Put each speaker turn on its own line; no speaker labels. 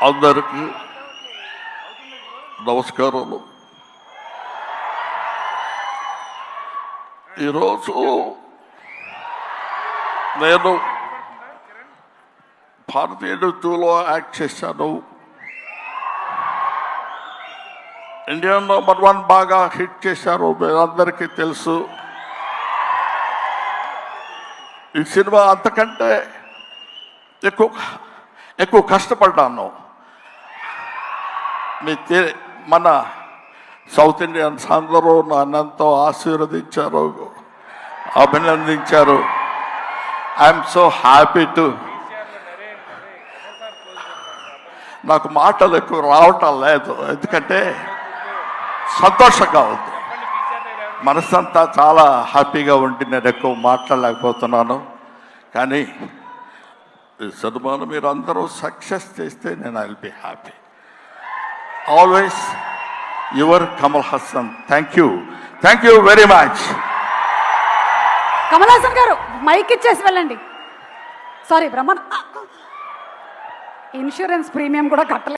అందరికీ నమస్కారాలు. ఈరోజు నేను భారతీయ నృత్యంలో యాక్ట్ చేశాను. ఇండియా #1 బాగా హిట్ చేశారు, మీరందరికీ తెలుసు. ఈ సినిమా అంతకంటే ఎక్కువ కష్టపడ్డాను. మన సౌత్ ఇండియన్స్ అందరూ నన్నంతో ఆశీర్వదించారు, అభినందించారు. I'm so happy to. నాకు మాటలు ఎక్కువ రావటం లేదు, ఎందుకంటే సంతోషంగా ఉంది. మనసంతా చాలా హ్యాపీగా ఉండి నేను ఎక్కువ మాట్లాడలేకపోతున్నాను. కానీ ఈ సినిమాను మీరు అందరూ సక్సెస్ చేస్తే నేను I will be happy. Always your Kamal Haasan. Thank you very much.
Kamal Haasan గారు మైక్ ఇచ్చేసి వెళ్ళండి. సారీ బ్రహ్మన్, ఇన్సూరెన్స్ ప్రీమియం కూడా కట్టలేదు.